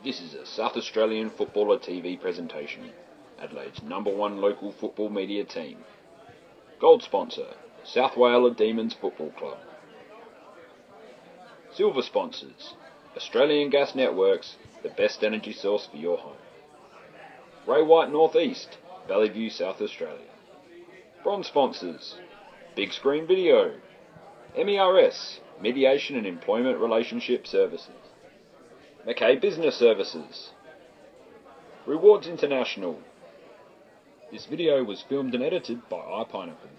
This is a South Australian Footballer TV presentation, Adelaide's #1 local football media team. Gold sponsor, South Wales Demons Football Club. Silver sponsors, Australian Gas Networks, the best energy source for your home. Ray White North East, Valley View, South Australia. Bronze sponsors, Big Screen Video, MERS, Mediation and Employment Relationship Services. Mackay Business Services. Rewards International. This video was filmed and edited by Pineapple.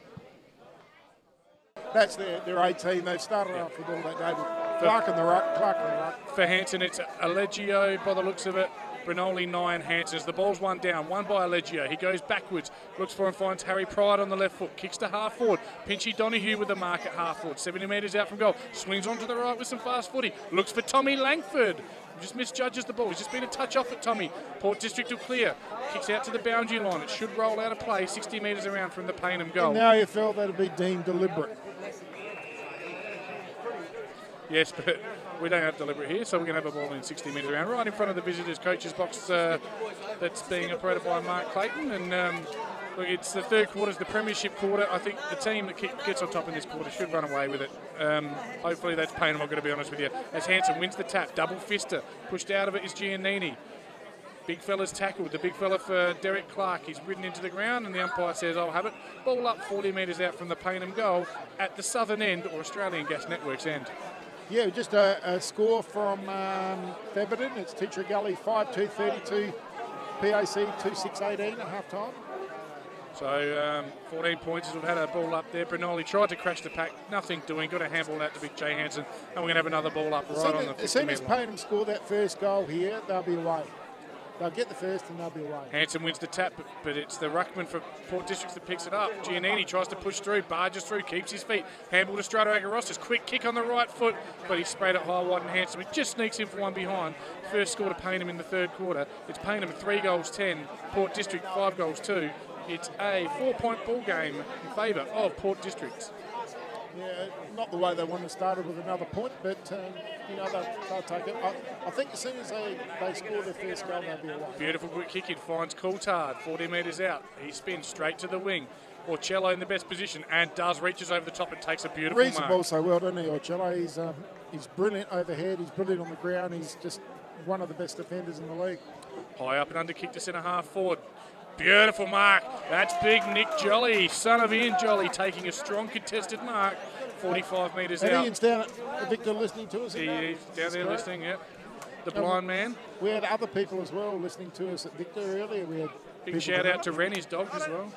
That's their A team. They've started off with all that day. Clark and the ruck. For Hansen, it's Allegio by the looks of it. Brinoli 9, Hansen's. The ball's one down, one by Allegio. He goes backwards, looks for and finds Harry Pride on the left foot, kicks to half forward. Pinchy Donoghue with the mark at half forward, 70 metres out from goal. Swings onto the right with some fast footy. Looks for Tommy Langford. Just misjudges the ball. He's just been a touch off at Tommy. Port District will clear. Kicks out to the boundary line. It should roll out of play 60 metres around from the Payneham goal. And now you felt that'd be deemed deliberate. Yes, but we don't have deliberate here, so we're going to have a ball in 60 metres around, right in front of the visitors' coaches' box that's being operated by Mark Clayton. And look, it's the third quarter, it's the premiership quarter. I think the team that gets on top in this quarter should run away with it. Hopefully that's Payneham, I'm going to be honest with you. As Hansen wins the tap, double fister. Pushed out of it is Giannini. Big fella's tackled. The big fella for Derek Clark. He's ridden into the ground, and the umpire says, I'll have it. Ball up 40 metres out from the Payneham goal at the southern end, or Australian Gas Network's end. Yeah, just a score from Theberton. It's Teacher Gully 5-2-32, PAC 2-6-18 at half time. So 14 points as we've had a ball up there. Brinoli tried to crash the pack, nothing doing. Got a handball out to Big Jay Hansen, and we're going to have another ball up right on the 50 metre line. As soon as Payneham score that first goal here, they'll be away. They'll get the first and they'll be away. Hansen wins the tap, but it's the ruckman for Port Districts that picks it up. Giannini tries to push through, barges through, keeps his feet. Handball to Strato Agarostas. Quick kick on the right foot, but he sprayed it high, wide, and Hansen. He just sneaks in for one behind. First score to Payneham in the third quarter. It's Payneham 3 goals 10, Port District 5 goals 2. It's a 4-point ball game in favour of Port Districts. Yeah, not the way they want to start it with another point, but you know, they'll take it. I think as soon as they score their first goal, they'll be away. Beautiful quick kick. It finds Coulthard, 40 metres out. He spins straight to the wing. Orcello in the best position and reaches over the top and takes a beautiful Reads mark. the ball so well, doesn't he, Orcello? He's brilliant overhead. He's brilliant on the ground. He's just one of the best defenders in the league. High up and under kick to centre half forward. Beautiful mark. That's big Nick Jolly, son of Ian Jolly, taking a strong contested mark. 45 metres out. And Ian's down at Victor listening to us. He's down there listening, yep. The blind man. We had other people as well listening to us at Victor earlier. We had big shout out to Ren, his dog, as well.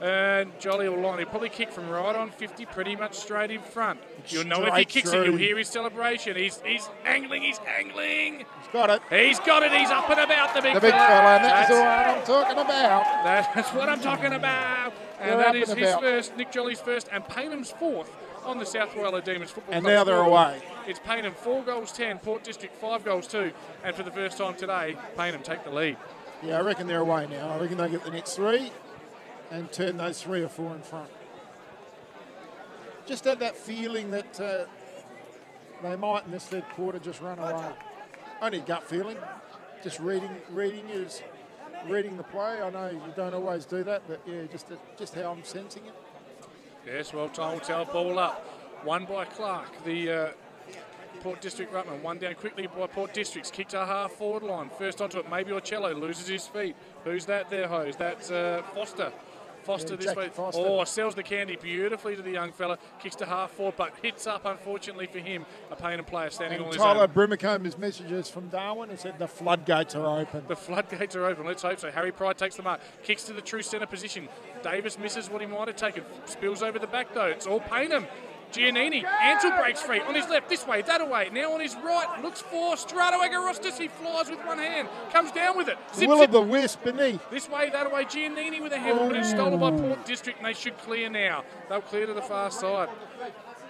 And Jolly will line. He'll probably kick from right on 50, pretty much straight in front. You'll know if he kicks it, you'll hear his celebration. He's angling, he's angling. He's got it. He's got it, he's up and about, the big fella. And that's what I'm talking about. That's what I'm talking about. And that is his first, Nick Jolly's first, and Paynham's fourth on the South Wales Demons Football Club. And now they're away. It's Payneham 4 goals 10, Port District 5 goals 2, and for the first time today, Payneham take the lead. Yeah, I reckon they're away now. I reckon they get the next 3 and turn those 3 or 4 in front. Just had that feeling that they might in this third quarter just run away. Only gut feeling. Just reading the play. I know you don't always do that, but yeah, just how I'm sensing it. Yes, well, time will tell. Ball up. One by Clark, the Port District ruckman. One down quickly by Port Districts. Kick to half forward line. First onto it, maybe Orcello loses his feet. Who's that there, Hose? That's Foster. Foster this way. Foster. Oh, sells the candy beautifully to the young fella. Kicks to half forward, but hits up, unfortunately for him, a Payneham player standing on his own. Tyler Brimacombe's messages from Darwin and said the floodgates are open. The floodgates are open. Let's hope so. Harry Pride takes the mark. Kicks to the true centre position. Davis misses what he might have taken. Spills over the back, though. It's all Payneham. Giannini, Ansel breaks free on his left, this way, that away. Now on his right, looks for Strato Agarostas. He flies with one hand, comes down with it. Zip, Will of the Wisp beneath. This way, that away. Giannini with a handball, but it's stolen by Port District, and they should clear now. They'll clear to the far side.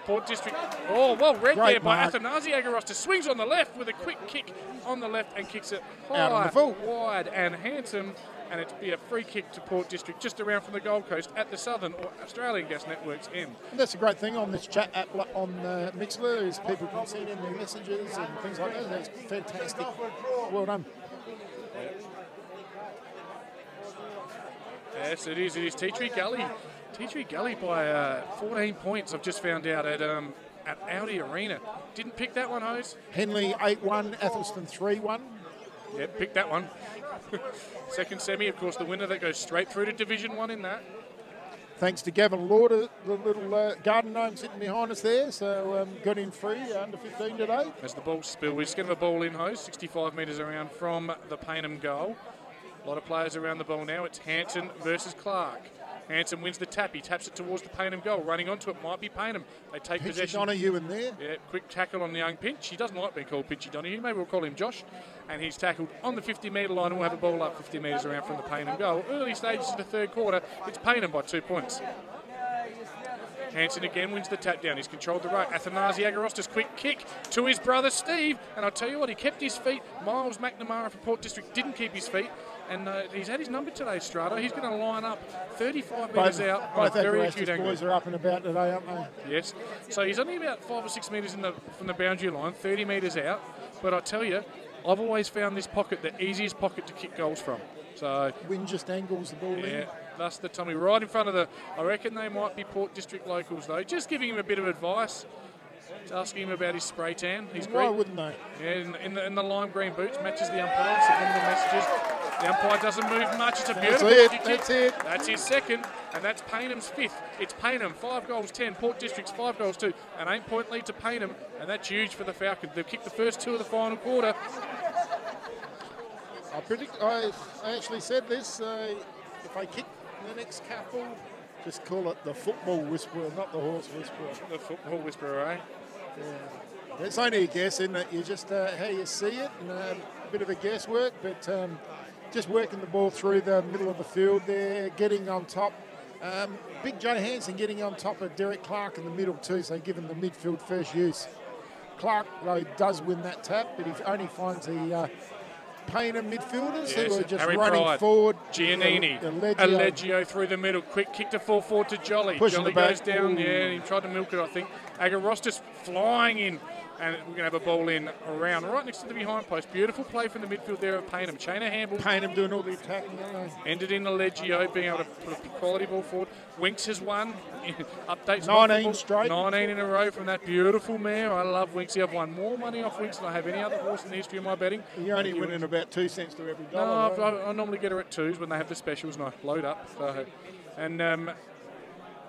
Port District. Oh, well read Great there by mark. Athanasi Agarosta. Swings on the left with a quick kick on the left and kicks it Out on high, the full. wide and handsome. And it'd be a free kick to Port District just around from the Gold Coast at the Southern or Australian Gas Network's end. And that's a great thing on this chat app on Mixler is people can send in their messages and things like that. That's fantastic. Well done. Yes, it is. It is Tea Tree Gully. Tea Tree Gully by 14 points, I've just found out, at Audi Arena. Didn't pick that one, Hose. Henley 8-1, Athelston 3-1. Yeah, picked that one. Second semi, of course, the winner that goes straight through to Division 1 in that. Thanks to Gavin Lauder, the little garden gnome sitting behind us there. So got in free, under 15 today. As the ball spill, we're just going to have a ball in, Hose, 65 metres around from the Payneham goal. A lot of players around the ball now. It's Hanson versus Clark. Hanson wins the tap. He taps it towards the Payneham goal. Running onto it might be Payneham. They take possession. Donahue in there. Yeah, quick tackle on the young Pinch. He doesn't like being called Pinchy Donahue. Maybe we'll call him Josh. And he's tackled on the 50-metre line, and we'll have a ball up 50 metres around from the Payneham goal. Early stages of the third quarter, it's Payneham by 2 points. Hanson again wins the tap down. He's controlled the right. Athanasi Agarosta's quick kick to his brother Steve. And I'll tell you what, he kept his feet. Miles McNamara from Port District didn't keep his feet. And he's had his number today, Strato. He's going to line up 35 metres out on a very acute angle. Boys are up and about today, aren't they? Yes. So he's only about 5 or 6 metres from the boundary line, 30 metres out. But I tell you, I've always found this pocket the easiest pocket to kick goals from. So Wind just angles the ball in. That's the Tommy right in front of the. I reckon they might be Port District locals though. Just giving him a bit of advice. Just asking him about his spray tan. He's Why great. wouldn't they? Yeah, in the lime green boots matches the umpire. So one of the messages. The umpire doesn't move much. It's a beautiful kick. That's it. That's his second, and that's Paynham's fifth. It's Payneham 5 goals 10. Port District's 5 goals 2. An 8-point lead to Payneham, and that's huge for the Falcons. They've kicked the first 2 of the final quarter. I actually said this. If I kick the next couple, just call it the football whisperer, not the horse whisperer. The football whisperer, eh? Yeah. It's only a guess, isn't it? You just how you see it, and a bit of a guesswork, but just working the ball through the middle of the field there, getting on top. Big Joe Hanson getting on top of Derek Clark in the middle too, so giving the midfield first use. Clark, though, does win that tap, but he only finds the Payneham midfielders who are just Harry running Pride, forward. Giannini, Allegio through the middle. Quick kick to full forward to Jolly. Pushing Jolly the back. goes down. Ooh. Yeah, he tried to milk it, I think. Agarosta's flying in, and we're going to have a ball in around right next to the behind post. Beautiful play from the midfield there of Payneham. Chainer Hamble. Payneham doing all the attacking. Ended in Allegio being able to put a quality ball forward. Winks has won. Updates 19 straight. 19 in a row from that beautiful mare. I love Winksy. I've won more money off Winks than I have any other horse in the history of my betting. You're only winning about 2 cents to every dollar. No, I normally get her at 2s when they have the specials and I load up. So, and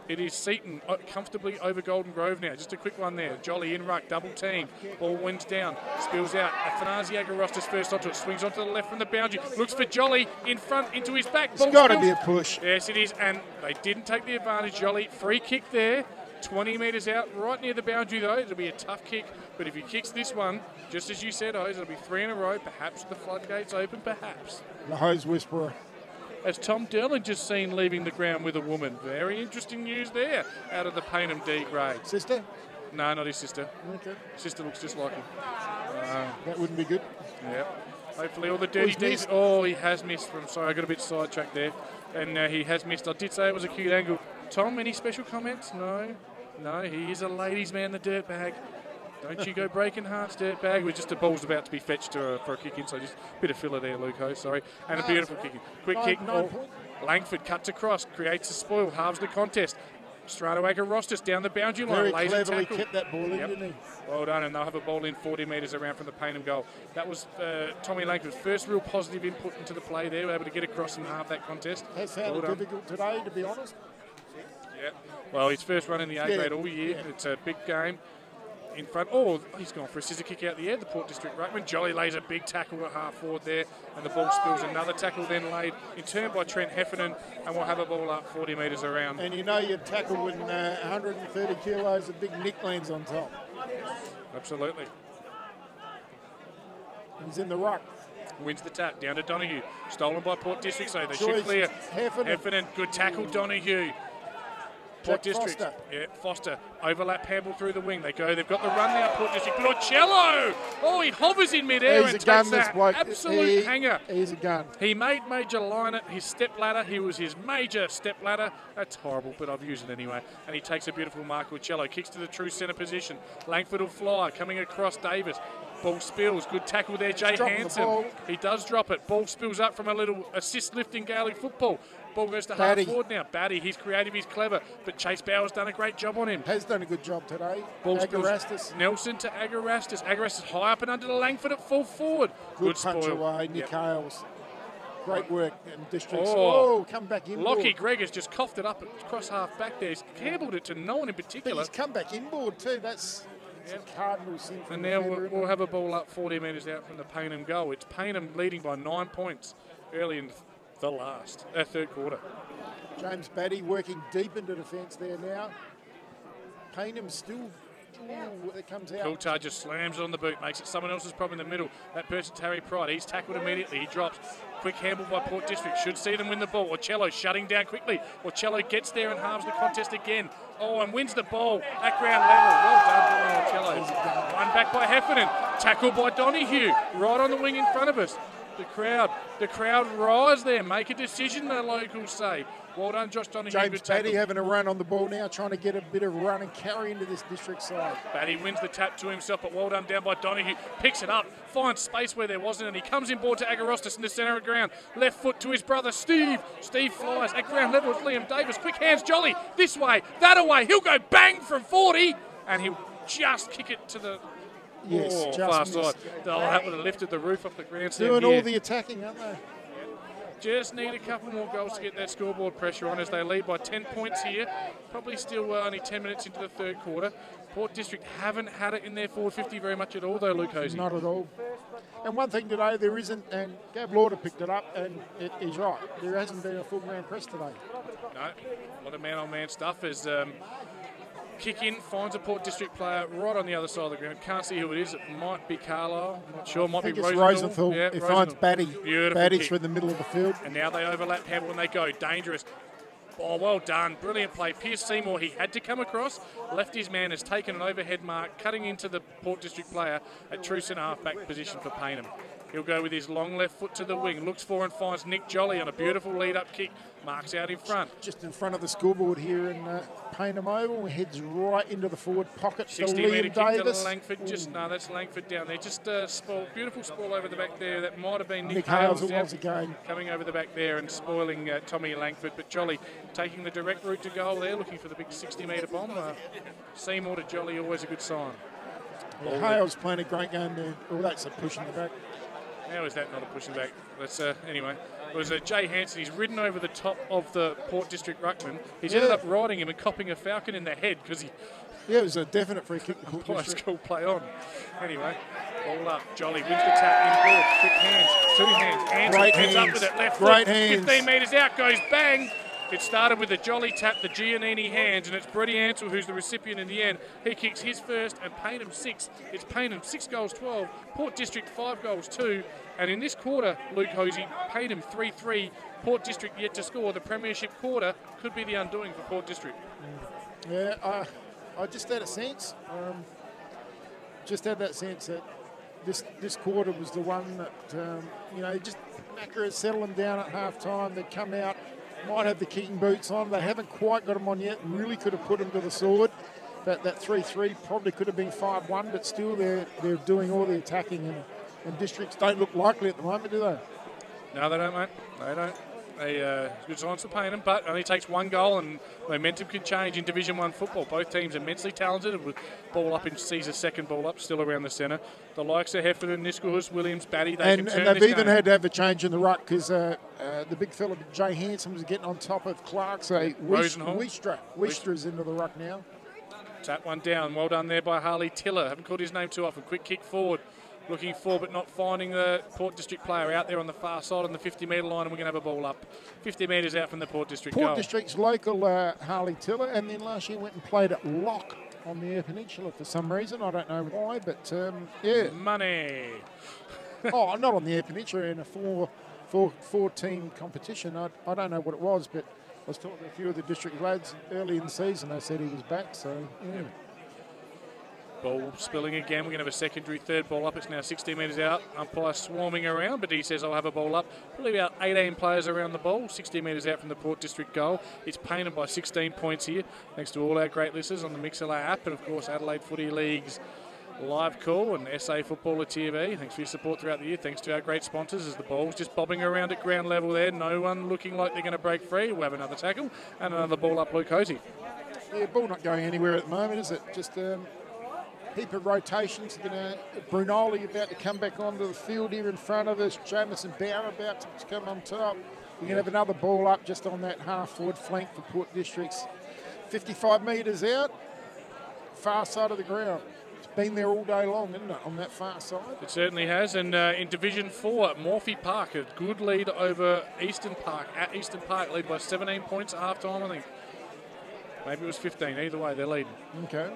it is Seaton comfortably over Golden Grove now. Just a quick one there. Jolly in ruck, double team. Ball wins down, spills out. Athanasi Agarosta's first onto it, swings onto the left from the boundary. Looks for Jolly in front into his back. It's got to be a push. Yes, it is. And they didn't take the advantage. Jolly, free kick there. 20 metres out, right near the boundary though. It'll be a tough kick, but if he kicks this one, just as you said, Oz, it'll be 3 in a row. Perhaps the floodgates open, perhaps. The hose whisperer. As Tom Derlin just seen leaving the ground with a woman. Very interesting news there out of the Payneham D grade. Sister? No, not his sister. Okay. Sister looks just like him. That wouldn't be good. Yeah. Hopefully all the dirty deeds. Oh, he has missed. I'm sorry, I got a bit sidetracked there. And he has missed. I did say it was a cute angle. Tom, any special comments? No. No, he is a ladies' man, the dirtbag. Don't you go breaking hearts, dirtbag. We're just the ball's about to be fetched for a kick in, so just a bit of filler there, Luco, sorry. And a beautiful kick in. Quick kick. Langford cuts across, creates a spoil, halves the contest. Strato Agarostas down the boundary line. Very lays cleverly a tackle. kept that ball in, didn't he? Well done, and they'll have a ball in 40 metres around from the Payneham goal. That was Tommy Langford's first real positive input into the play there. We're able to get across and halve that contest. Has found it difficult today, to be honest. Yeah. Well, his first run in the A grade all year. Yeah. It's a big game. In front. Oh, he's gone for a scissor kick out the air, the Port District ruckman. Jolly lays a big tackle at half forward there, and the ball spills. Another tackle then laid in turn by Trent Heffernan, and we'll have a ball up 40 metres around. And you know you tackle when 130 kilos of big Nick lands on top. Absolutely. He's in the ruck. Wins the tap, down to Donahue. Stolen by Port District, so they should clear. Heffernan. Good tackle, Donahue. Port District. Yeah, Foster. Overlap handball through the wing. They go. They've got the run now, Port District. But Ocello! Oh, he hovers in midair and takes that absolute hanger. He's a gun. He made Major line it. His step ladder. He was his major step ladder. That's horrible, but I've used it anyway. And he takes a beautiful mark. Ocello kicks to the true centre position. Langford will fly. Coming across Davis. Ball spills. Good tackle there, Jay Hansen. He does drop it. Ball spills up from a little assist lift in Gaelic football. Ball goes to half forward now. Batty, he's creative, he's clever, but Chase Bauer's done a great job on him. Has done a good job today. Ball spills Nelson to Agorastus. Agorastus high up and under the Langford at full forward. Good punch spoil. Away, Nick Hales. Great work in districts. Oh, come back inboard. Lockie Gregg has just coughed it up across half back there. He's cabled it to no one in particular. But he's come back inboard too. That's Cardinals. And now we'll have a ball up 40 metres out from the Payneham goal. It's Payneham leading by 9 points early in the third quarter. James Batty working deep into defence there now. Payneham still, it comes out. Coulthard just slams it on the boot, makes it someone else's problem in the middle. That person's Harry Pride. He's tackled immediately. He drops. Quick handball by Port District. Should see them win the ball. Ocello shutting down quickly. Ocello gets there and halves the contest again. Oh, and wins the ball at ground level. Well done by Ocello. One back by Heffernan. Tackled by Donahue. Right on the wing in front of us. The crowd rise there. Make a decision, the locals say. Well done, Josh Donahue. James Batty having a run on the ball now, trying to get a bit of run and carry into this district side. Batty wins the tap to himself, but well done down by Donahue. Picks it up, finds space where there wasn't, and he comes inboard to Agorastus in the centre of ground. Left foot to his brother, Steve. Steve flies at ground level with Liam Davis. Quick hands, Jolly. This way, that away. He'll go bang from 40, and he'll just kick it to the far side. Oh, that would have lifted the roof off the grandstand. Doing all the attacking, aren't they? Just need a couple more goals to get that scoreboard pressure on as they lead by 10 points here. Probably still only 10 minutes into the third quarter. Port District haven't had it in their forward 50 very much at all, though, Luke Hosey. Not at all. And one thing today, there isn't, and Gav Lauder picked it up, and he's right. There hasn't been a full ground press today. No, a lot of man-on-man stuff as kick in, finds a Port District player right on the other side of the ground. Can't see who it is. It might be Carlisle. I'm not sure. Might be Rosenthal. Yeah, he finds Batty. Batty kick. through the middle of the field. And now they overlap handball and they go. Dangerous. Oh, well done. Brilliant play. Pierce Seymour, he had to come across. Left his man, has taken an overhead mark, cutting into the Port District player at true centre half-back position for Payneham. He'll go with his long left foot to the wing. Looks for and finds Nick Jolly on a beautiful lead-up kick. Marks out in front. Just in front of the scoreboard here in Payneham Oval. Heads right into the forward pocket to 60-metre Liam kick Davis. to Langford. That's Langford down there. Just beautiful spoil over the back there. That might have been Nick Hales once again. Coming over the back there and spoiling Tommy Langford. But Jolly taking the direct route to goal there, looking for the big 60-metre bomb. Seymour to Jolly, always a good sign. Hales playing a great game there. Oh, that's a push in the back. How is that not a pushing back? That's anyway. It was Jay Hansen. He's ridden over the top of the Port District ruckman. He's ended up riding him and copping a falcon in the head because he. Yeah, it was a definite free kick. School play on. Anyway, ball up. Jolly wins the tap in board. Quick hands, 2 hands. Hands hands up with it. Left Great foot. hands. 15 metres out goes bang. It started with the Jolly tap, the Giannini hands, and it's Brady Ansell who's the recipient in the end. He kicks his first, and Payneham 6. It's Payneham 6 goals 12, Port District 5 goals 2. And in this quarter, Luke Hosey, Payneham 3-3, Port District yet to score. The premiership quarter could be the undoing for Port District. Yeah, I just had a sense. That this quarter was the one that just Macca settled them down at half time. They'd come out, might have the kicking boots on. They haven't quite got them on yet. Really could have put them to the sword. That 3-3 probably could have been 5-1, but still they're doing all the attacking, and districts don't look likely at the moment, do they? No, they don't, mate. They don't. Good signs for Payneham, but only takes 1 goal, and momentum can change in Division 1 football. Both teams are immensely talented. With ball up and sees a second ball up, still around the centre. The likes of Heffernan, Niskelhus, Williams, Batty, and they've even had to have a change in the ruck because the big fella Jay Hansen was getting on top of Clark. So Wistra's into the ruck now. Tap one down. Well done there by Harley Tiller. Haven't called his name too often. Quick kick forward. Looking for but not finding the Port District player out there on the far side on the 50-metre line, and we're going to have a ball up 50 metres out from the Port District goal. Port District's local Harley Tiller, and then last year went and played at Lock on the Eyre Peninsula for some reason. I don't know why, but yeah. Money. Oh, not on the Eyre Peninsula, in a four-team competition. I don't know what it was, but was talking to a few of the district lads early in the season. They said he was back, so yeah. Ball spilling again. We're going to have a secondary third ball up. It's now 60 metres out. Umpire swarming around, but he says I'll have a ball up. Probably about 18 players around the ball, 60 metres out from the Port District goal. It's Payneham by 16 points here, thanks to all our great listeners on the Mixlr app, and of course Adelaide Footy League's live call and SA Footballer TV. Thanks for your support throughout the year. Thanks to our great sponsors as the ball's just bobbing around at ground level there. No one looking like they're going to break free. We'll have another tackle and another ball up, Luke Hosey. Yeah, ball not going anywhere at the moment, is it? Just heap of rotations. Brunoli about to come back onto the field here in front of us. Jamison Bauer about to come on top. We're going to have another ball up just on that half-forward flank for Port Districts. 55 metres out, far side of the ground. It's been there all day long, isn't it, on that far side? It certainly has. And in Division 4, Morphy Park, a good lead over Eastern Park. At Eastern Park, lead by 17 points at half-time, I think. Maybe it was 15. Either way, they're leading. Okay.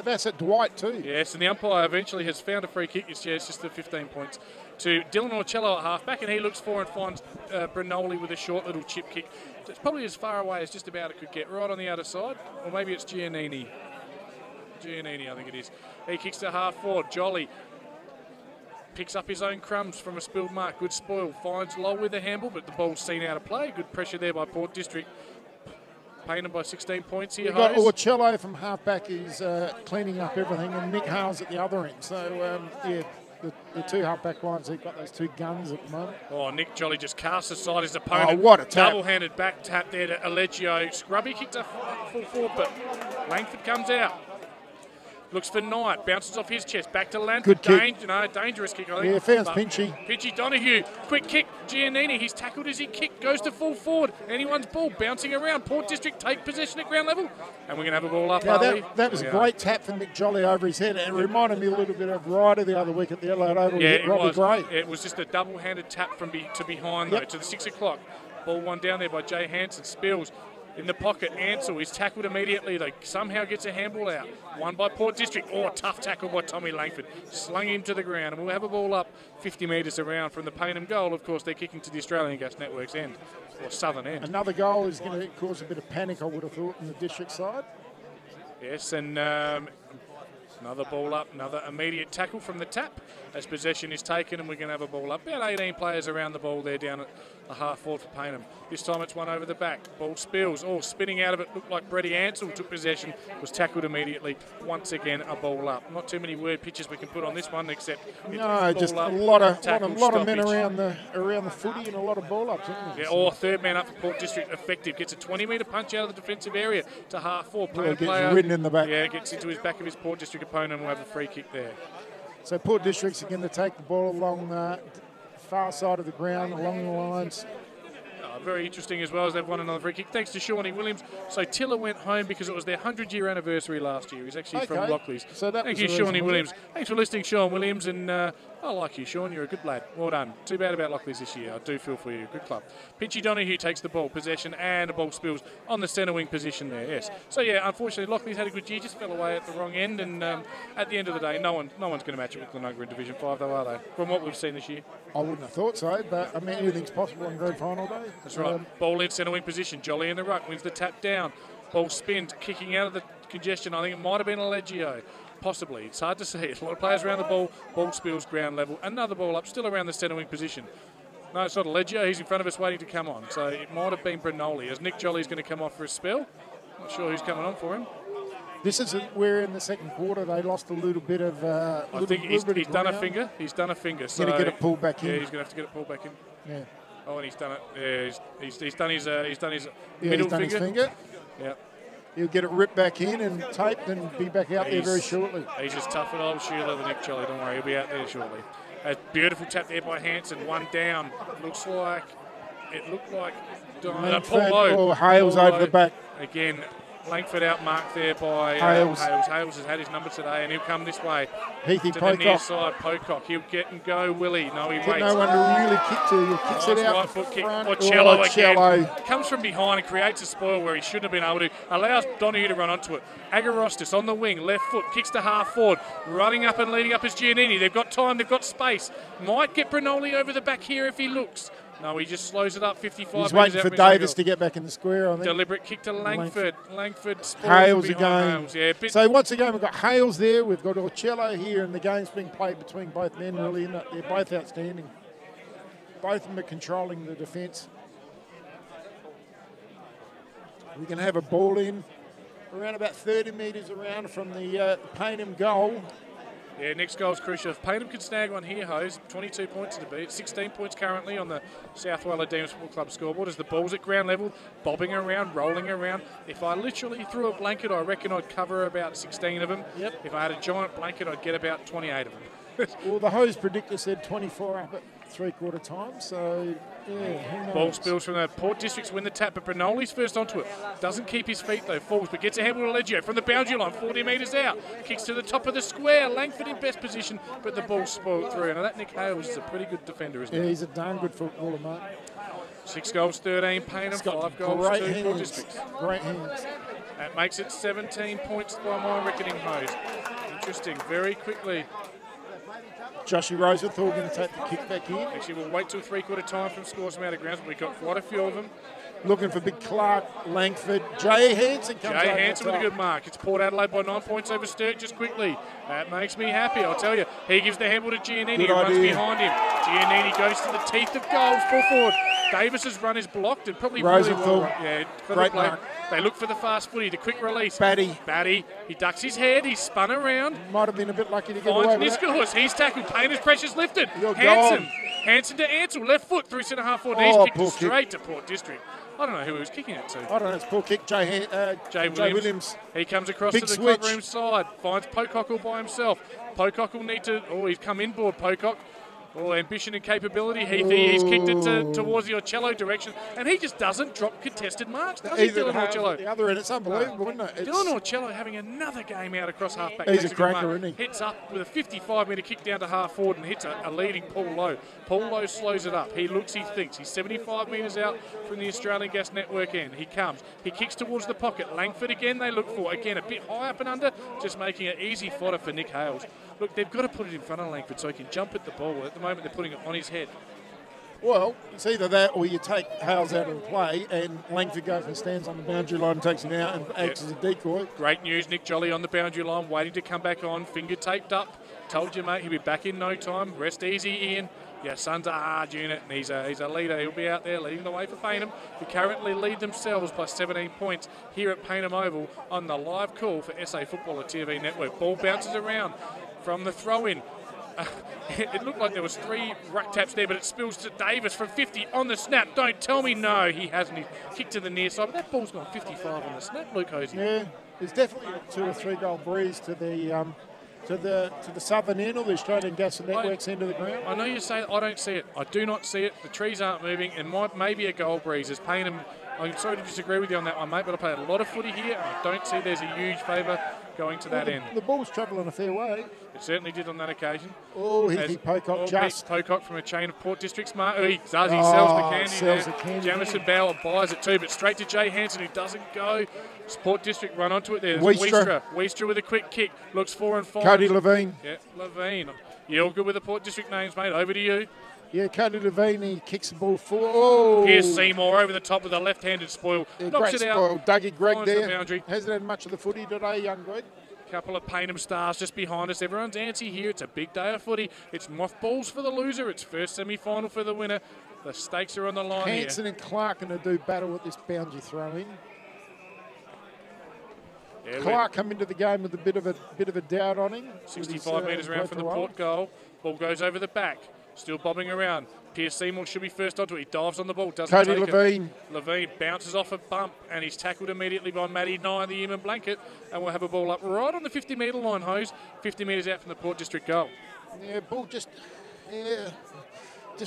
That's at Dwight too. Yes, and the umpire eventually has found a free kick. It's just the 15 points to Dylan Orcello at half-back, and he looks for and finds Brunoli with a short little chip kick. It's probably as far away as just about it could get, right on the outer side. Or maybe it's Giannini. Giannini, I think it is. He kicks to half-forward. Jolly picks up his own crumbs from a spilled mark. Good spoil. Finds Low with a handle, but the ball's seen out of play. Good pressure there by Port District. Payneham by 16 points here. You've got Orcello from half-back. He's cleaning up everything, and Nick Hales at the other end. So, yeah, the two half-back lines, they've got those two guns at the moment. Oh, Nick Jolly just casts aside his opponent. Oh, what a tap. Double-handed back tap there to Allegio. Scrubby kicked a full forward, but Langford comes out. Looks for Knight, bounces off his chest, back to Langford. Good kick. Dangerous kick, I think. Yeah, found Pinchy. Pinchy Donahue, quick kick. Giannini, he's tackled as he kicked, goes to full forward. Anyone's ball bouncing around. Port District take possession at ground level, and we're going to have a ball up. Now that was a great tap from Nick Jolly over his head. It reminded me a little bit of Ryder the other week at the Adelaide Oval. Yeah, it was. Great. It was just a double-handed tap from to behind, though, to the 6 o'clock. Ball one down there by Jay Hansen. Spills. In the pocket, Ansell is tackled immediately, though. Somehow gets a handball out. Won by Port District. Oh, tough tackle by Tommy Langford. Slung him to the ground, and we'll have a ball up 50 metres around from the Payneham goal. Of course, they're kicking to the Australian Gas Network's end, or southern end. Another goal is going to cause a bit of panic, I would have thought, in the district side. Yes, and another ball up, another immediate tackle from the tap as possession is taken, and we're going to have a ball up. About 18 players around the ball there down at the half forward for Payneham. This time it's one over the back. Ball spills. Oh, spinning out of it. Looked like Brady Ansell took possession. Was tackled immediately. Once again, a ball up. Not too many word pictures we can put on this one, except no, just a lot of men around the footy and a lot of ball ups. Yeah, or third man up for Port District effective. Gets a 20-metre punch out of the defensive area to half forward. Yeah, gets ridden in the back. Yeah, gets into his back of his Port District opponent, and we'll have a free kick there. So Port District's going to take the ball along the far side of the ground, along the lines. Very interesting as well as they've won another free kick. Thanks to Shawnee Williams. So Tiller went home because it was their 100-year anniversary last year. He's actually from Lockleys. So thank you, Shawnee Williams. Thanks for listening, Sean Williams. And I like you, Sean. You're a good lad. Well done. Too bad about Lockleys this year. I do feel for you. Good club. Pinchy Donahue takes the ball, possession, and a ball spills on the centre wing position there. Yes. So yeah, unfortunately, Lockleys had a good year. Just fell away at the wrong end. And at the end of the day, no one's going to match it with Gleneagles in Division 5, though, are they? From what we've seen this year. I wouldn't have thought so, but I mean, anything's possible on grand final day. That's right. Ball in centre wing position. Jolly in the ruck, wins the tap down. Ball spins, kicking out of the congestion. I think it might have been Allegio. Possibly. It's hard to see. A lot of players around the ball. Ball spills ground level. Another ball up, still around the centre wing position. No, it's not Allegio. He's in front of us waiting to come on. So it might have been Brunoli, as Nick Jolly's going to come off for a spell. Not sure who's coming on for him. This is where in the second quarter they lost a little bit of. I think he's done a finger. He's done a finger. So going to get it pulled back in. Yeah, he's going to have to get it pulled back in. Yeah. Oh, and he's done it. Yeah, he's done his middle he's done finger. His finger. Yeah. He'll get it ripped back in and taped and be back out there very shortly. He's as tough an old shoe leather, Nick Jolly. Don't worry, he'll be out there shortly. A beautiful tap there by Hansen. One down. It looked like Paul Lowe. Hales over the back. Again, Langford outmarked there by Hales. Hales has had his number today, and he'll come this way. Heathy to the near side, Pocock. He'll get and go, Willie. No, he waits. No one to really kick to. He kicks it out. Right foot kick. Orcello again. Comes from behind and creates a spoil where he shouldn't have been able to. Allows Donahue to run onto it. Agorostis on the wing, left foot, kicks to half forward. Running up and leading up is Giannini. They've got time, they've got space. Might get Brunoli over the back here if he looks. No, he just slows it up 55 He's metres waiting out for from his own Davis goal. to get back in the square, I think. Deliberate kick to Langford. Langford Hales from again. behind Hales. Yeah, So once again, we've got Hales there, we've got Orcello here, and the game's being played between both men, really, isn't it? They're both outstanding. Both of them are controlling the defence. We can have a ball in around about 30 metres around from the Payneham goal. Yeah, next goal is crucial. If Payneham can snag one here, Hose, 22 points to beat. 16 points currently on the South Wales Demons Football Club scoreboard as the ball's at ground level, bobbing around, rolling around. If I literally threw a blanket, I reckon I'd cover about 16 of them. Yep. If I had a giant blanket, I'd get about 28 of them. Well, the Hose predictor said 24 up at three-quarter time, so, yeah, who knows? Ball spills from the Port Districts, win the tap, but Brinoli's first onto it. Doesn't keep his feet, though, falls, but gets a handball to Leggio from the boundary line, 40 metres out. Kicks to the top of the square. Langford in best position, but the ball spoiled through. Now, that Nick Hales is a pretty good defender, isn't he? Yeah, he's a darn good footballer, mate. 6 goals, 13 Payneham, He's got 5 goals, great 2 Port hands. Districts. Great hands. That makes it 17 points by my reckoning, Hose. Interesting, very quickly. Joshy Rosenthal going to take the kick back in. Actually, we'll wait till three-quarter time from scores from out of grounds, but we've got quite a few of them. Looking for Big Clark, Langford. Jay Hansen comes Jay over Hansen the with a top. good mark. It's Port Adelaide by 9 points over Sturgis quickly. That makes me happy, I'll tell you. He gives the handball to Giannini, Good who runs idea. behind him. Giannini goes to the teeth of goals, full forward. Davis's run is blocked and probably really Rosenthal. well. Yeah, for Great the play. mark. They look for the fast footy, the quick release. Batty. He ducks his head, he's spun around. Might have been a bit lucky to get away Finds with that. Niskalos, he's tackled. Payne's pressure's lifted. You're Hansen. gone. Hansen to Ansell, left foot through centre half forward. Oh, He's kicked poor it straight to Port District. I don't know who he was kicking it to. I don't know, it's poor kick. Jay Williams. He comes across Big to the switch. club room side, finds Pocock all by himself. Pocock will need to. Oh, he's come inboard, Pocock. Oh, ambition and capability. He's kicked it towards the Orcello direction, and he just doesn't drop contested marks, does he, Either Dylan Orcello? the other end, it's unbelievable, isn't it? Dylan Orcello having another game out across half-back. He's Takes a good cracker, mark. isn't he? Hits up with a 55-metre kick down to half-forward and hits a leading Paul Lowe. Paul Lowe slows it up. He looks, he thinks. He's 75 metres out from the Australian Gas Network end. He comes. He kicks towards the pocket. Langford again they look for. Again, a bit high up and under, just making it easy fodder for Nick Hales. Look, they've got to put it in front of Langford so he can jump at the ball. At the moment, they're putting it on his head. Well, it's either that or you take Hales out of the play and Langford goes and stands on the boundary line and takes him out and acts as a decoy. Great news, Nick Jolly on the boundary line, waiting to come back on, finger taped up. Told you, mate, he'll be back in no time. Rest easy, Ian. Your son's a hard unit, and he's a leader. He'll be out there leading the way for Payneham, who currently lead themselves by 17 points here at Payneham Oval on the live call for SA Footballer TV Network. Ball bounces around from the throw-in. It looked like there was 3 ruck taps there, but it spills to Davis from 50 on the snap. Don't tell me no, he hasn't. He kicked to the near side, but that ball's gone 55 on the snap, Luke Hosey. Yeah, there's definitely a 2 or 3 goal breeze to the southern end or the Australian Gas and Networks end of the ground. I know you say I don't see it. I do not see it. The trees aren't moving, and maybe a goal breeze is Payneham. I'm sorry to disagree with you on that one, mate, but I played a lot of footy here, and I don't see there's a huge favour going to that end. The ball's travelling a fair way. It certainly did on that occasion. Oh, he Pocock just. Pocock from a chain of Port Districts. He does. He sells the candy sells there. the candy. Jamison Bauer buys it too, but straight to Jay Hansen, who doesn't go. Port District run onto it there. Weistra. Weistra with a quick kick. Looks 4 and 5. Cody Levine. Yeah, Levine. You're all good with the Port District names, mate. Over to you. Yeah, Cody Levine, he kicks the ball forward. Oh! Here's Seymour over the top with a left-handed spoil. Yeah, Knocks great it out. spoil. Dougie Gregg Finds the there. boundary. Hasn't had much of the footy today, young Greg. Couple of Payneham stars just behind us. Everyone's antsy here. It's a big day of footy. It's mothballs for the loser. It's first semi-final for the winner. The stakes are on the line Hansen here. and Clark going to do battle with this boundary throw in. Yeah, Clark come into the game with a bit of a doubt on him. 65 metres around from the Port goal. Ball goes over the back. Still bobbing around. Pierce Seymour should be first onto it. He dives on the ball. Doesn't Cody take Levine. it. Levine bounces off a bump and he's tackled immediately by Matty Nye, the human blanket. And we'll have a ball up right on the 50-metre line, Hose. 50 metres out from the Port District goal. Yeah, ball just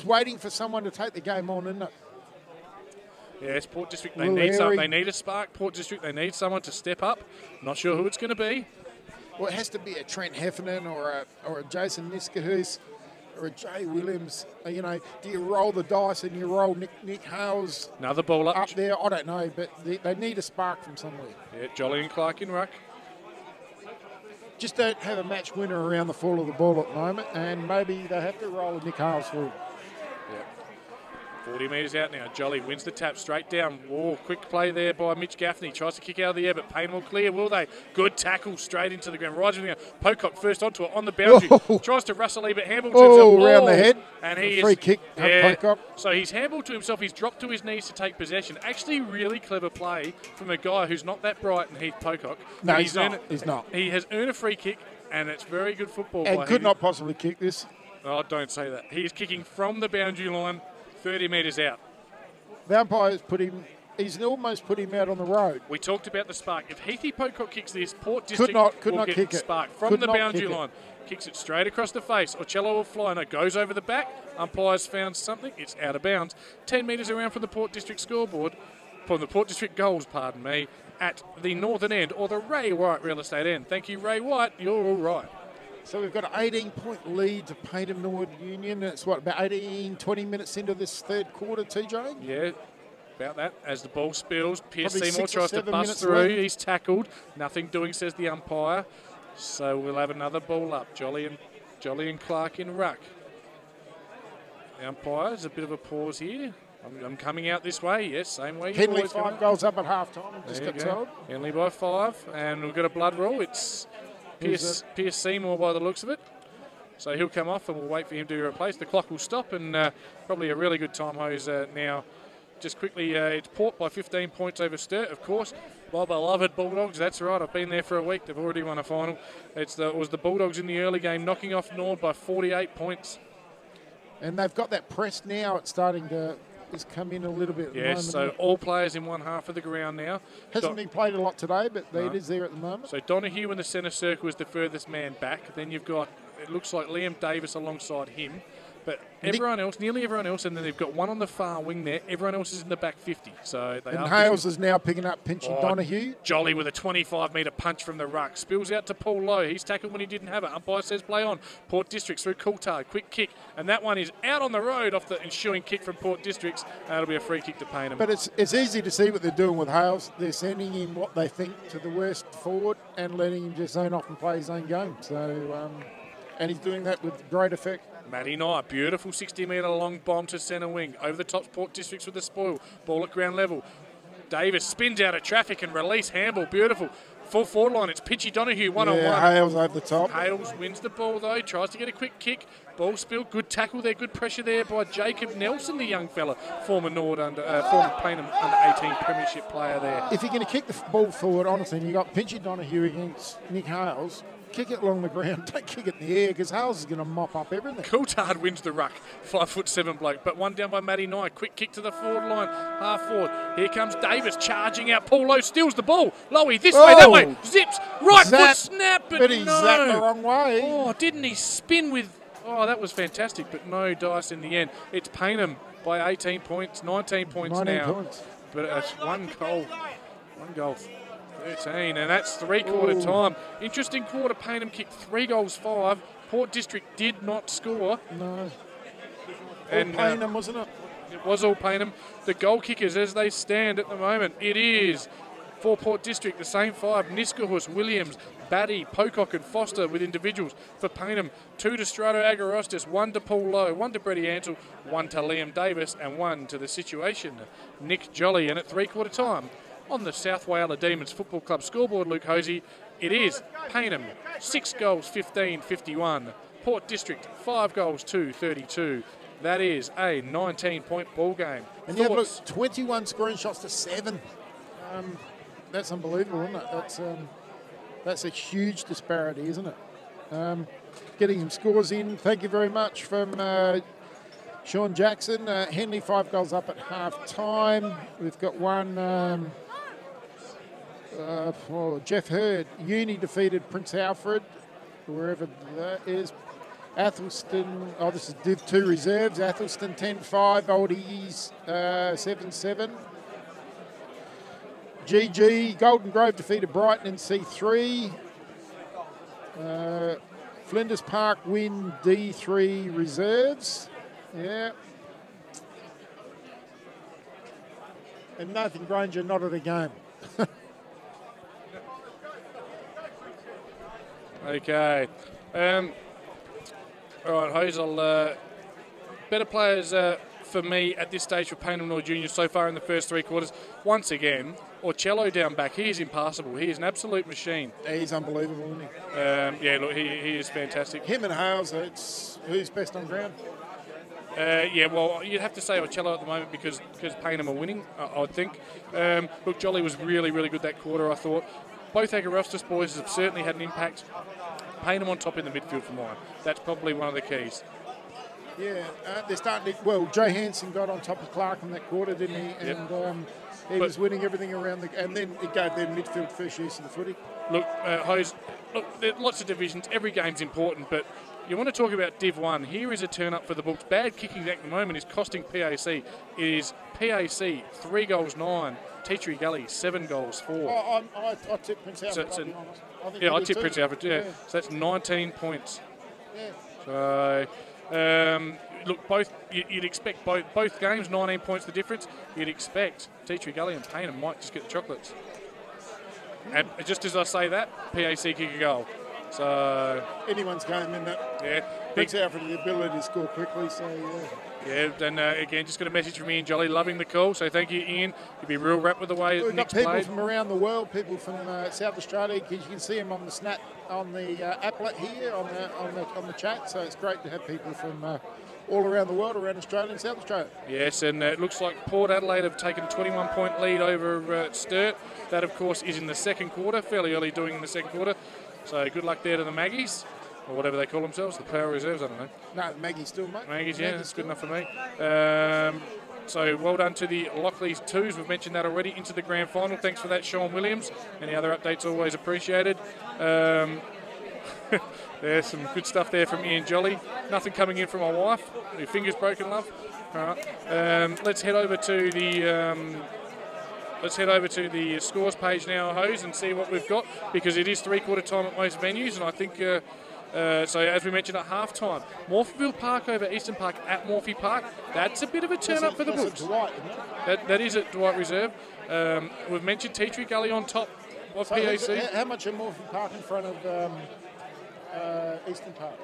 waiting for someone to take the game on, isn't it? Yes, Port District, they need a spark. Port District, they need someone to step up. Not sure who it's going to be. Well, it has to be a Trent Heffernan or a Jason Niskalos or a Jay Williams. You know, do you roll the dice and you roll Nick Hales Another ball up there? I don't know, but they need a spark from somewhere. Yeah, Jolly and Clark in ruck. Just don't have a match winner around the fall of the ball at the moment, and maybe they have to roll Nick Hales through. 40 metres out now. Jolly wins the tap straight down. Whoa, quick play there by Mitch Gaffney. Tries to kick out of the air, but Payneham will clear, will they? Good tackle straight into the ground. Right in the ground. Pocock first onto it on the boundary. Oh. Tries to wrestle but handball to himself. Around the head. And he free is, kick. Pocock. So he's handballed to himself. He's dropped to his knees to take possession. Actually, really clever play from a guy who's not that bright in Heath Pocock. No, he's not. He has earned a free kick, and it's very good football. And could not possibly kick this. Oh, don't say that. He's kicking from the boundary line, 30 metres out. The umpire's he's almost put him out on the road. We talked about the spark. If Heathy Pocock kicks this, Port District could will not get kick spark it. from Could the not boundary kick it. line. Kicks it straight across the face. Ocello will fly. No, goes over the back. Umpire's found something. It's out of bounds. 10 metres around from the Port District scoreboard. From the Port District goals, pardon me, at the northern end, or the Ray White real estate end. Thank you, Ray White. You're all right. So we've got an 18-point lead to Payneham Norwood Union. It's about 18, 20 minutes into this third quarter, TJ? Yeah, about that. As the ball spills, Pierce Probably Seymour 6 or tries to 7 bust minutes through. left. He's tackled. Nothing doing, says the umpire. So we'll have another ball up. Jolly and Clark in ruck. The umpire, there's a bit of a pause here. I'm coming out this way. Yes, same way. Henley 5 goals up at half-time. Just got told. Henley by 5. And we've got a blood rule. It's Pierce Seymour by the looks of it. So he'll come off and we'll wait for him to be replaced. The clock will stop and probably a really good time hose now. Just quickly, it's Port by 15 points over Sturt, of course. My beloved Bulldogs, that's right. I've been there for a week. They've already won a final. It was the Bulldogs in the early game knocking off Nord by 48 points. And they've got that press now. It's starting to come in a little bit at the moment. Yes, so all players in one half of the ground now. Hasn't been played a lot today, but it is there at the moment. So Donahue in the centre circle is the furthest man back. Then you've got, it looks like Liam Davis alongside him. But everyone else, nearly everyone else, and then they've got one on the far wing there. Everyone else is in the back 50. So they and Hales is now picking up pinching Donahue. Jolly with a 25-metre punch from the ruck. Spills out to Paul Lowe. He's tackled when he didn't have it. Umpire says play on. Port Districts through Coulthard. Quick kick. And that one is out on the road off the ensuing kick from Port Districts. That'll be a free kick to Payneham. But it's easy to see what they're doing with Hales. They're sending him what they think to the worst forward and letting him just zone off and play his own game. So, and he's doing that with great effect. Matty Knight, beautiful 60-metre long bomb to centre wing. Over the top, Port Districts with the spoil. Ball at ground level. Davis spins out of traffic and release handball. Beautiful. Full forward line. It's Pitchy Donahue, one-on-one. Hales over the top. Hales wins the ball, though. Tries to get a quick kick. Ball spill. Good tackle there. Good pressure there by Jacob Nelson, the young fella. Former Payneham under-18 premiership player there. If you're going to kick the ball forward, honestly, you've got Pitchy Donahue against Nick Hales. Kick it along the ground. Don't kick it in the air because Hales is going to mop up everything. Coulthard wins the ruck. 5'7" bloke. But one down by Matty Knight. Quick kick to the forward line. Half forward. Here comes Davis charging out. Paul Lowe steals the ball. Lowy this way, that way. Zips. Right foot snap. But he no. zapped the wrong way. Oh, didn't he spin with... Oh, that was fantastic. But no dice in the end. It's Payneham by 18 points. 19 points 19 now. points. But it's one goal. 13, and that's three-quarter time. Interesting quarter. Payneham kicked 3 goals, 5. Port District did not score. No. And Payneham, wasn't it? It was all Payneham. The goal kickers, as they stand at the moment, it is for Port District, the same 5. Niskahus, Williams, Batty, Pocock and Foster with individuals. For Payneham, 2 to Strato Agorostis, 1 to Paul Lowe, 1 to Brady Ansell, 1 to Liam Davis, and 1 to the situation, Nick Jolly. And at three-quarter time, on the South Wales Demons Football Club scoreboard, Luke Hosey, it is Payneham 6 goals, 15-51. Port District 5 goals, 2-32. That is a 19-point ball game. And you have look, 21 screenshots to 7. That's unbelievable, isn't it? That's a huge disparity, isn't it? Getting some scores in. Thank you very much from Sean Jackson. Henley 5 goals up at half time. We've got one. Jeff Hurd, Uni defeated Prince Alfred, wherever that is. Athelston, this is Div 2 reserves. Athelston 10-5, Oldies 7-7. GG, Golden Grove defeated Brighton in C3. Flinders Park win D3 reserves. Yeah. And Nathan Granger not at a game. Okay. All right, Hazel. Better players for me at this stage for Payneham Oval Junior so far in the first 3 quarters. Once again, Orcello down back, he is impassable. He is an absolute machine. He's unbelievable, isn't he? Yeah, look, he is fantastic. Him and Hales, it's who's best on ground? Yeah, well, you'd have to say Orcello at the moment because Payneham are winning, I would think. Look, Jolly was really, really good that quarter, I thought. Both Agorastos boys have certainly had an impact. Payneham on top in the midfield for mine. That's probably one of the keys. Yeah, they're starting to... Well, Joe Hansen got on top of Clark in that quarter, didn't he? Yep. And he was winning everything around the... And then it gave them midfield first use of the footy. Look, Hose, look, there are lots of divisions. Every game's important, but you want to talk about Div 1. Here is a turn-up for the books. Bad kicking at the moment is costing PAC. It is PAC 3 goals 9. Teachery Gully 7 goals 4. I tipped Prince Alfred, I'll be honest. I tipped Prince Alfred, yeah. So that's 19 points. Yeah. So, look, you'd expect both games, 19 points the difference. You'd expect Teachery Gully and Payneham might just get the chocolates. And just as I say that, PAC kick a goal. So anyone's game in that. Yeah. Prince Alfred the ability to score quickly, so yeah. Yeah, and again, just got a message from Ian Jolly, loving the call. So thank you, Ian. You'll be real wrapped with the way We've got Nick's people played. from around the world, people from South Australia, because you can see them on the snap, on the applet here, on the chat. So it's great to have people from all around the world, around Australia and South Australia. Yes, and it looks like Port Adelaide have taken a 21-point lead over Sturt. That, of course, is in the second quarter, fairly early doing in the second quarter. So good luck there to the Maggies, or whatever they call themselves, the Power Reserves, I don't know. No, Maggie's still, mate. Maggies, yeah, that's good enough for me. So well done to the Lockleys twos. We've mentioned that already. Into the grand final. Thanks for that, Sean Williams. Any other updates, always appreciated. There's some good stuff there from Ian Jolly. Nothing coming in from my wife. Your fingers broken, love. All right. Let's head over to the scores page now, Hose, and see what we've got, because it is 3/4 time at most venues, and I think so. As we mentioned at half time, Morpheville Park over Eastern Park at Morphy Park. That's a bit of a turn up for the books. That is at Dwight Reserve. We've mentioned Teachery Gully on top of PAC. How much are Morphy Park in front of Eastern Park?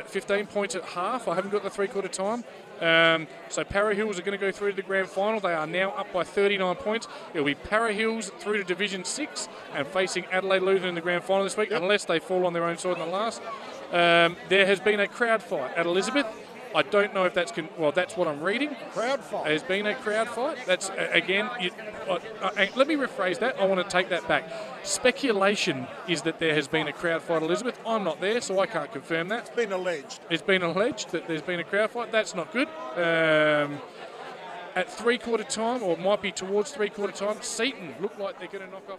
15 points at half. I haven't got the 3/4 time. So Para Hills are going to go through to the grand final. They are now up by 39 points. It'll be Para Hills through to Division 6 and facing Adelaide Lutheran in the grand final this week, unless they fall on their own sword in the last. There has been a crowd fight at Elizabeth. I don't know if that's... well, that's what I'm reading. Crowd fight. There's been a crowd fight. That's, again... let me rephrase that. I want to take that back. Speculation is that there has been a crowd fight at Elizabeth. I'm not there, so I can't confirm that. It's been alleged. It's been alleged that there's been a crowd fight. That's not good. At 3/4 time, or might be towards 3/4 time, Seaton look like they're going to knock off...